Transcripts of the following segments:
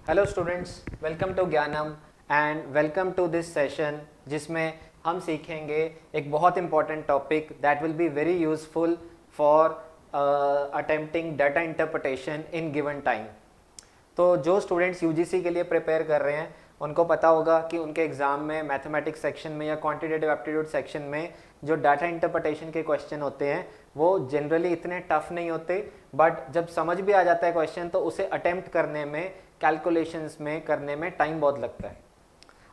Hello students, welcome to Gyanam and welcome to this session जिसमें हम सीखेंगे एक बहुत important topic that will be very useful for attempting data interpretation in given time. तो जो students UGC के लिए प्रिपेयर कर रहे हैं उनको पता होगा कि उनके एग्ज़ाम में मैथमेटिक्स सेक्शन में या क्वांटिटेटिव एप्टीट्यूड सेक्शन में जो डाटा इंटरप्रिटेशन के क्वेश्चन होते हैं वो जनरली इतने टफ नहीं होते, बट जब समझ भी आ जाता है क्वेश्चन तो उसे अटेम्प्ट करने में, कैलकुलेशंस में करने में टाइम बहुत लगता है।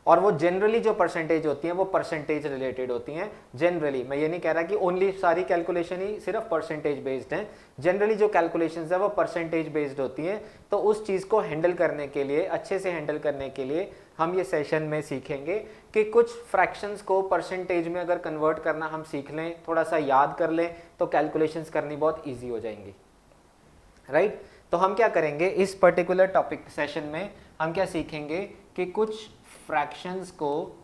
और वो जनरली जो परसेंटेज होती हैं वो परसेंटेज रिलेटेड होती हैं। जनरली मैं ये नहीं कह रहा कि ओनली सारी कैलकुलेशन ही सिर्फ परसेंटेज बेस्ड हैं, जनरली जो कैलकुलेशंस है वो परसेंटेज बेस्ड होती हैं। तो उस चीज़ को हैंडल करने के लिए, अच्छे से हैंडल करने के लिए हम ये सेशन में सीखेंगे कि कुछ फ्रैक्शंस को परसेंटेज में अगर कन्वर्ट करना हम सीख लें, थोड़ा सा याद कर लें तो कैलकुलेशंस करनी बहुत ईजी हो जाएंगी, राइट। तो हम क्या करेंगे इस पर्टिकुलर टॉपिक सेशन में, हम क्या सीखेंगे कि कुछ फ्रैक्शंस को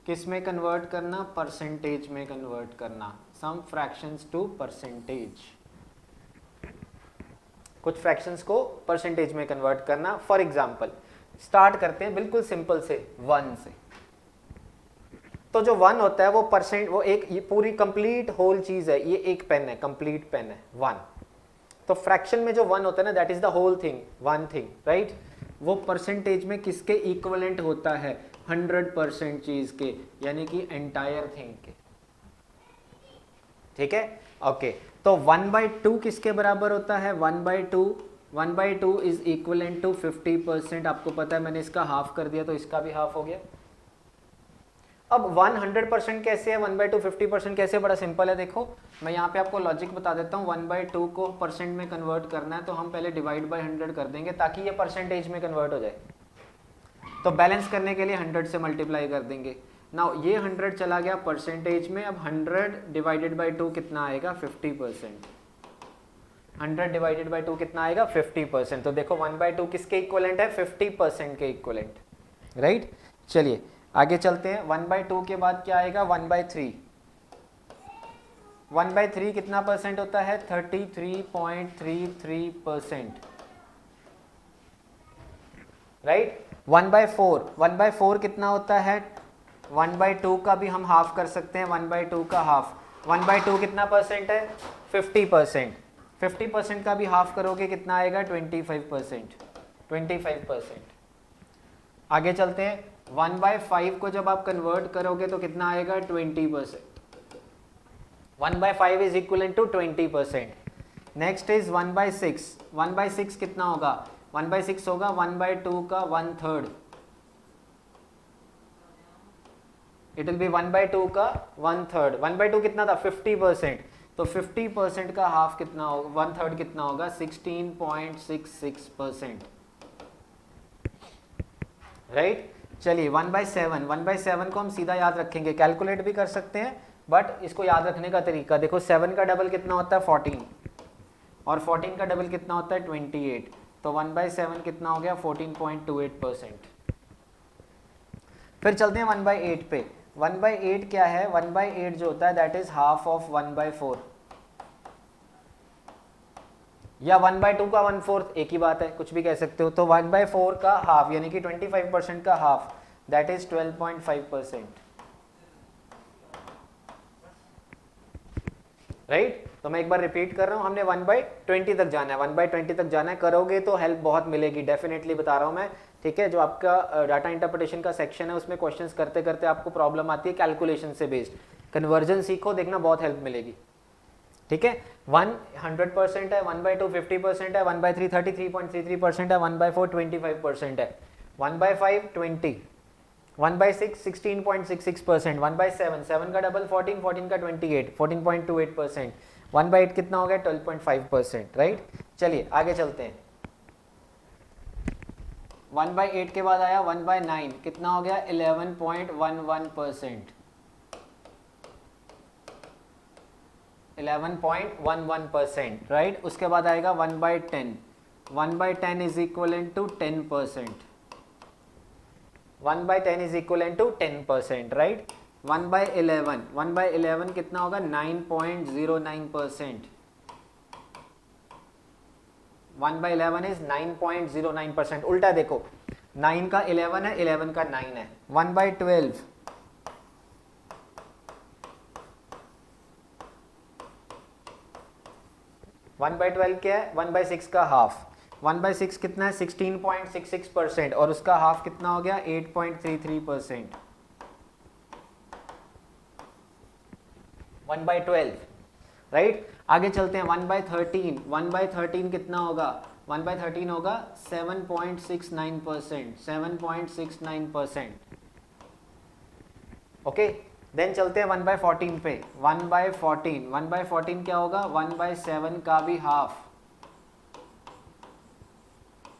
किस में कन्वर्ट करना, परसेंटेज में कन्वर्ट करना। सम फ्रैक्शंस टू परसेंटेज, कुछ फ्रैक्शंस को परसेंटेज में कन्वर्ट करना। फॉर एग्जांपल स्टार्ट करते हैं बिल्कुल सिंपल से, 1 से। तो जो 1 होता है वो परसेंट, वो एक ये पूरी कंप्लीट होल चीज है, ये एक पेन है, कंप्लीट पेन है 1। तो फ्रैक्शन में जो 1 होता है ना, that is the whole thing, one thing, right. वो परसेंटेज में किसके इक्विवेलेंट होता है, 100% चीज के, यानी कि एंटायर थिंग के, ठीक है, ओके। तो 1/2 किसके बराबर होता है, 1/2 इज इक्विवेलेंट टू 50%। आपको पता है मैंने इसका हाफ कर दिया तो इसका भी हाफ हो गया। अब 100% कैसे है, 1/2 50% कैसे, बड़ा सिंपल है। देखो मैं यहाँ पे आपको लॉजिक बता देता हूँ। 1/2 को परसेंट में कन्वर्ट करना है तो हम पहले डिवाइड बाय 100 कर देंगे ताकि ये परसेंटेज में कन्वर्ट हो जाए। तो बैलेंस करने के लिए 100 से मल्टीप्लाई कर देंगे। नाउ ये 100 चला गया परसेंटेज में, अब 100 डिवाइडेड बाई 2 कितना आएगा, 50%। 100 डिवाइडेड बाई 2 कितना आएगा, 50%। तो देखो 1/2 किसके इक्वलेंट है, 50% के इक्वलेंट, राइट। चलिए आगे चलते हैं। 1/2 के बाद क्या आएगा, 1/3। 1/3 कितना परसेंट होता है, 33.33%, राइट। 1/4 कितना होता है, 1/2 का भी हम हाफ कर सकते हैं, 1/2 का हाफ। 1/2 कितना परसेंट है, 50%। 50% का भी हाफ करोगे कितना आएगा, 25%। 25%। आगे चलते हैं। 1/5 को जब आप कन्वर्ट करोगे तो कितना आएगा, 20%। 1/5 is equal to 20%। Next is 1/6। 1/6 कितना होगा, 1/6 होगा 1/2 का 1/3। इट विल बी 1/2 का 1/3। 1/2 कितना था, 50%। तो 50% का हाफ कितना होगा, 1/3 कितना होगा, 16.66%, राइट। चलिए 1/7 को हम सीधा याद रखेंगे, कैलकुलेट भी कर सकते हैं बट इसको याद रखने का तरीका देखो। 7 का डबल कितना होता है, 14, और 14 का डबल कितना होता है, 28। तो 1/7 कितना हो गया, 14.28%। फिर चलते हैं 1/8 पे। 1/8 क्या है, 1/8 जो होता है दैट इज हाफ ऑफ 1/4, या 1/2 का 1/4, एक ही बात है, कुछ भी कह सकते हो। तो 1/4 का हाफ यानी कि 25% का हाफ, दैट इज 12.5%, राइट। तो मैं एक बार रिपीट कर रहा हूं, हमने 1/20 तक जाना है, 1/20 तक जाना है। करोगे तो हेल्प बहुत मिलेगी, डेफिनेटली बता रहा हूं मैं, ठीक है। जो आपका डाटा इंटरप्रिटेशन का सेक्शन है उसमें क्वेश्चंस करते करते आपको प्रॉब्लम आती है कैलकुलेशन से बेस्ड, कन्वर्जन सीखो, देखना बहुत हेल्प मिलेगी, ठीक है। 100% है, 1/2 50% है, 1/3 33.33% है, 1/4 25% है, 1/5 20, 1/6 16.66%, 1/7 7 का डबल 14, 14 का 28 14.28%, 1/8 कितना हो गया, 12.5%, राइट। चलिए आगे चलते हैं। 1/8 के बाद आया 1/9, कितना हो गया, 11.11%, 11.11%, राइट। उसके बाद आएगा 1/10, 1/10 is equal to 10%, 1/10 is equal to 10%, right. 1/11 कितना होगा, 9.09%, 1 by 11 इज 9.09%. उल्टा देखो, 9 का 11 है, 11 का 9 है. 1 by 12, वन बाई 12 क्या है? 1 by 6 का हाफ. 1 by 6 कितना है? 16.66%. और उसका हाफ कितना हो गया? 8.33%. 1 by 12, राइट. आगे चलते हैं. 1 by 13. 1 by 13 कितना होगा? 1 by 13 होगा 7.69%. 7.69%. ओके. देन चलते हैं 1 by 14 पे. 1 by 14. 1 by 14 क्या होगा? 1 by 7 का भी half.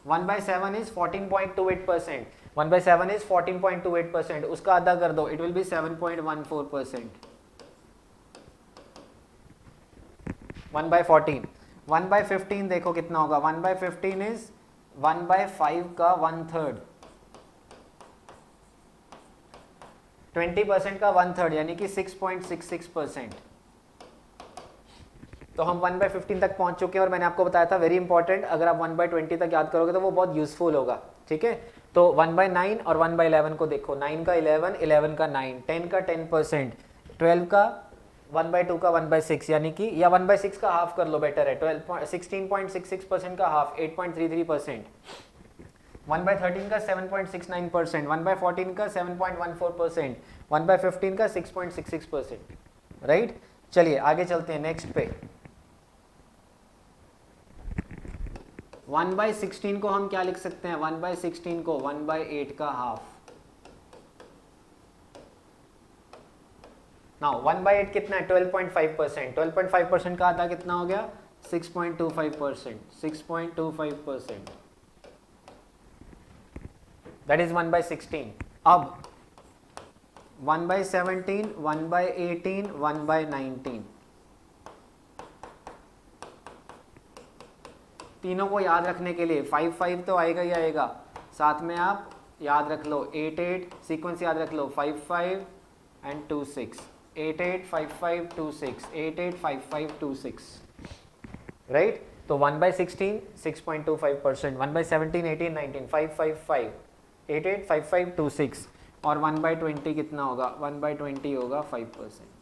1 by 7 is 14.28%. 1 by 7 is 14.28%. उसका आधा कर दो, it will be 7.14%. 1 by 14. 1 by 15 देखो कितना होगा? 1 by 15 is 1 by 5 का 1/3. 20% का 1/3 यानी कि 6.66%. तो हम 1 by 15 तक पहुंच चुके हैं. और मैंने आपको बताया था, वेरी इंपॉर्टेंट, अगर आप 1 by 20 तक याद करोगे तो वो बहुत यूजफुल होगा. ठीक है. तो 1 by 9 और 1 by 11 को देखो. 9 का 11, 11 का 9, 10 का 10%, 12 का 1 by 2 का 1 by 6 यानी कि, या 1 by 6 का हाफ कर लो, बेटर है. 16.66% का हाफ 8.33%. 1 by 13 का 7.69%. 1 by 14 का 7.14%. 1 by 15 का 6.66%. राइट. चलिए आगे चलते हैं नेक्स्ट पे. 1 by 16 को हम क्या लिख सकते हैं? 1 by 16 को 1 by 8 का हाफ. नाउ 1 by 8 कितना है? 12.5%. 12.5% का आधा कितना हो गया? 6.25%. 6.25%. That is 1 by 16. अब 1 by 17, 1 by 18, 1 by 19. तीनों को याद रखने के लिए 5 तो आएगा ही आएगा. साथ में आप याद रख लो 8 सीक्वेंस याद रख लो. 5 एंड 2 6. 8 5 5 2 6. 8 5 5 2 6. राइट. तो 1 by 16 6.25%. 1 by 17 18 19 5 5 5 8 5 5 2 6. और 1 by 20 कितना होगा? 1 by 20 होगा 5%.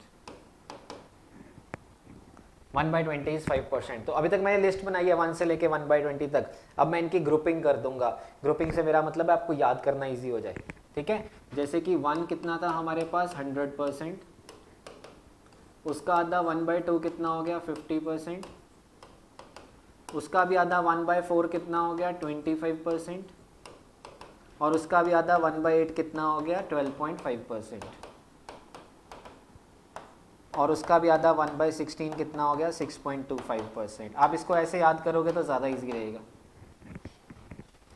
1 by 20 इज 5%. तो अभी तक मैंने लिस्ट बनाई है 1 से लेके 1 by 20 तक. अब मैं इनकी ग्रुपिंग कर दूंगा. ग्रुपिंग से मेरा मतलब है आपको याद करना इजी हो जाए. ठीक है. जैसे कि 1 कितना था हमारे पास? 100%. उसका आधा 1 by 2 कितना हो गया? 50%. उसका भी आधा 1 by 4 कितना हो गया? 25%. और उसका भी आधा 1 by 8 कितना हो गया? 12.5%. और उसका भी आधा 1 by 16 कितना हो गया? 6.25%. आप इसको ऐसे याद करोगे तो ज़्यादा इजी रहेगा.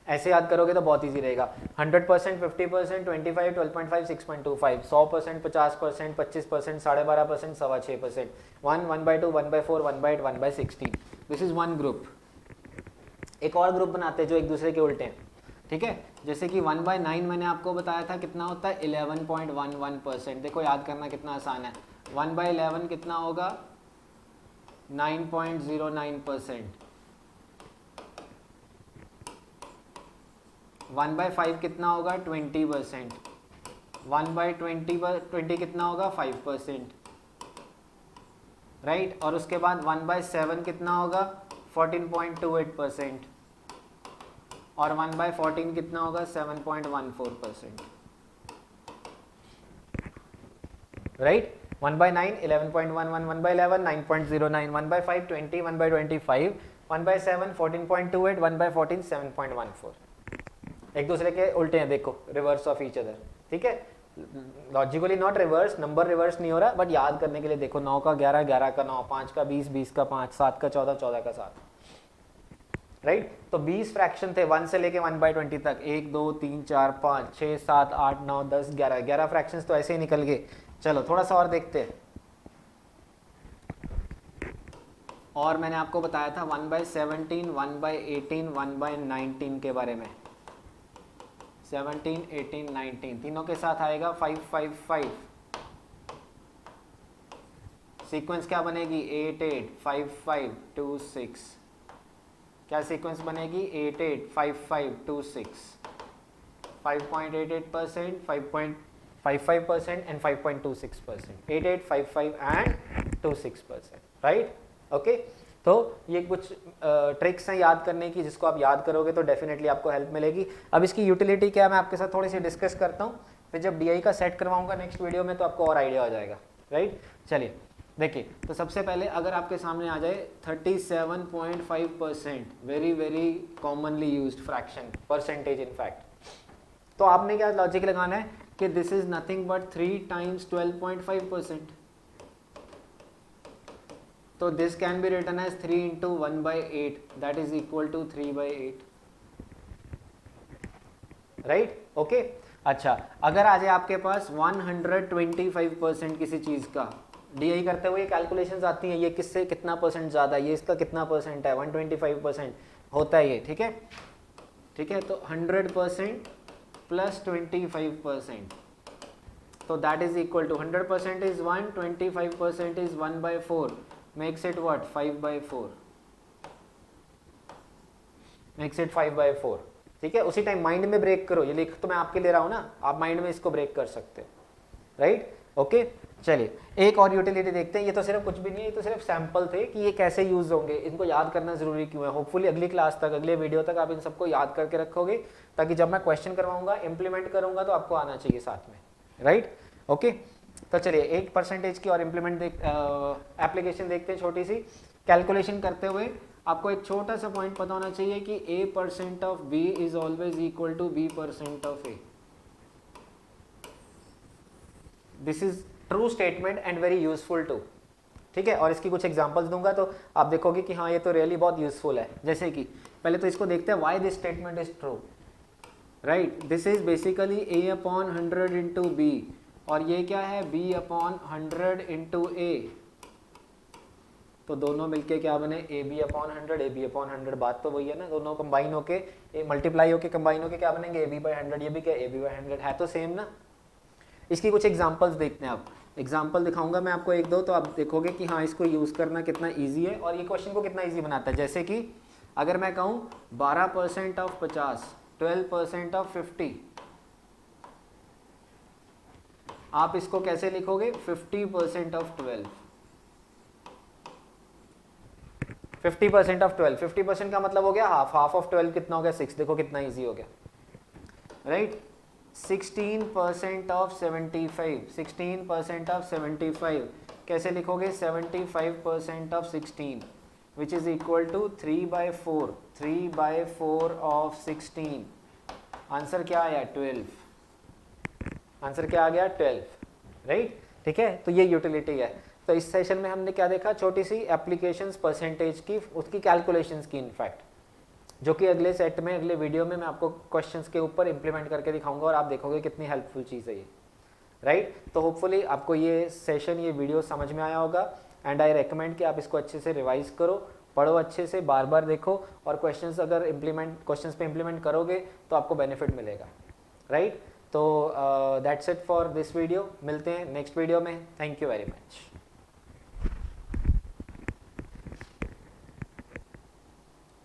ऐसे याद करोगे तो बहुत इजी रहेगा. 100%, 50%, 25, 12.5, 6.25, 100%, 50%, 25%, 12.5%, 6.25%. 1, 1 by 2, 1 by 4, 1 by 8, 1 by 16. This is one group. एक और ग्रुप बनाते हैं जो एक दूसरे के उल्टे हैं. ठीक है. जैसे कि 1 by 9 मैंने आपको बताया था कितना होता है? 11.11%. देखो याद करना कितना आसान है. 1 by 11 कितना होगा? 9.09%. 1 by 5 कितना होगा? 20%. 1 by 20 कितना होगा? 5%. राइट. और उसके बाद 1 by 7 कितना होगा? 14.28%. और 1 by 14 कितना होगा? 7.14%. Right. 1 by 9 11.11, 1 by 11 9.09, 1 by 5 20, 1 by 25, 1 by 7 14.28, 1 by 14 7.14. एक दूसरे के उल्टे हैं देखो, रिवर्स ऑफ ईच अदर. ठीक है. Logically not reverse, number reverse नहीं हो रहा, बट याद करने के लिए देखो. 9 का 11, 11 का 9, 5 का 20, 20 का 5, 7 का 14, 14 का 7. राइट. तो 20 फ्रैक्शन थे 1 से लेके 1 by 20 तक. 1 2 3 4 5 6 7 8 9 10 11. 11 फ्रैक्शंस तो ऐसे ही निकल गए. चलो थोड़ा सा और देखते हैं. और मैंने आपको बताया था 1 by 17, 1 by 18, 1 by 19 के बारे में. 17, 18, 19 तीनों के साथ आएगा 5 5 5. सीक्वेंस क्या बनेगी? 8 8 5 5 2 6. क्या सीक्वेंस बनेगी 885526 5.88%, 5.55% एंड 5.26%, 8855 एंड 26%, राइट। ओके, तो ये कुछ ट्रिक्स हैं याद करने की, जिसको आप याद करोगे तो डेफिनेटली आपको हेल्प मिलेगी। अब इसकी यूटिलिटी क्या है मैं आपके साथ थोड़ी सी डिस्कस करता हूँ, फिर जब डीआई का सेट करवाऊंगा नेक्स्ट वीडियो में तो आपको और आइडिया हो जाएगा, राइट। चलिए देखिए, तो सबसे पहले अगर आपके सामने आ जाए 37.5%, very very commonly used fraction, percentage in fact, तो आपने क्या लॉजिक लगाना है कि this is nothing but 3 times 12.5%, तो this can be written as 3 into 1/8, that is equal to 3/8, right. Okay, अच्छा अगर आ जाए आपके पास 125% किसी चीज का, डीआई करते हुए कैलकुलेशंस आती हैं, ये किससे कितना परसेंट ज्यादा, ये इसका कितना परसेंट है, 125% होता है ये, ठीक है, ठीक है। तो 100% प्लस 25%, तो that is equal to 100% is 1, 25% is 1/4, makes it what 5/4, makes it 5/4, ठीक है। उसी टाइम माइंड में ब्रेक करो, ये लिख तो मैं आपके ले रहा हूं ना, आप माइंड में इसको ब्रेक कर सकते हो, राइट। ओके, चलिए एक और यूटिलिटी देखते हैं। ये तो सिर्फ कुछ भी नहीं है, ये तो सिर्फ सैंपल थे कि ये कैसे यूज होंगे, इनको याद करना जरूरी क्यों है। होपफुली अगली क्लास तक, अगले वीडियो तक आप इन सबको याद करके रखोगे, ताकि जब मैं क्वेश्चन करवाऊंगा इम्प्लीमेंट करूंगा तो आपको आना चाहिए साथ में, राइट। ओके, तो चलिए एक परसेंटेज की और इम्प्लीमेंट एप्लीकेशन देखते हैं छोटी सी। कैलकुलेशन करते हुए आपको एक छोटा सा पॉइंट पता होना चाहिए कि a% of b is always equal to b% of a। This is true statement and very useful to, ठीक है। और इसकी कुछ एग्जांपल्स दूंगा तो आप देखोगे कि हाँ ये तो रियली बहुत यूजफुल है। जैसे कि पहले तो इसको देखते हैं, why this statement is true, right. This is basically a/100 into b, और ये क्या है b/100 इंटू a, तो दोनों मिलके क्या बने ab/100, ab/100, बात तो वही है ना, दोनों कंबाइन होके मल्टीप्लाई होके कंबाइन होके क्या बनेंगे ab/100, ये भी क्या ab/100 है, तो सेम ना। इसकी कुछ एग्जांपल्स देखते हैं। अब एग्जांपल दिखाऊंगा मैं आपको एक दो, तो आप देखोगे कि हाँ इसको यूज करना कितना इजी है और ये क्वेश्चन को कितना इजी बनाता है। जैसे कि अगर मैं कहूँ 12% ऑफ 50, 12% ऑफ 50, आप इसको कैसे लिखोगे 50% ऑफ 12, 50% ऑफ 12, 50% का मतलब हो गया हाफ, हाफ ऑफ 12 कितना हो गया 6, देखो कितना इजी हो गया, राइट। 16% ऑफ 75, 16% ऑफ 75 कैसे लिखोगे 75% of 16, which is equal to 3/4, 3/4 of 16, answer क्या आया 12, आंसर क्या आ गया 12, राइट, ठीक है। तो ये यूटिलिटी है। तो इस सेशन में हमने क्या देखा, छोटी सी एप्लीकेशंस परसेंटेज की, उसकी कैलकुलेशंस की इनफैक्ट, जो कि अगले सेट में, अगले वीडियो में मैं आपको क्वेश्चंस के ऊपर इंप्लीमेंट करके दिखाऊंगा और आप देखोगे कितनी हेल्पफुल चीज़ है ये, राइट। तो होपफुली आपको ये सेशन, ये वीडियो समझ में आया होगा, एंड आई रेकमेंड कि आप इसको अच्छे से रिवाइज करो, पढ़ो अच्छे से, बार बार देखो, और क्वेश्चंस अगर क्वेश्चंस पे इम्प्लीमेंट करोगे तो आपको बेनिफिट मिलेगा, राइट। तो that's it for this video, मिलते हैं नेक्स्ट वीडियो में, थैंक यू वेरी मच।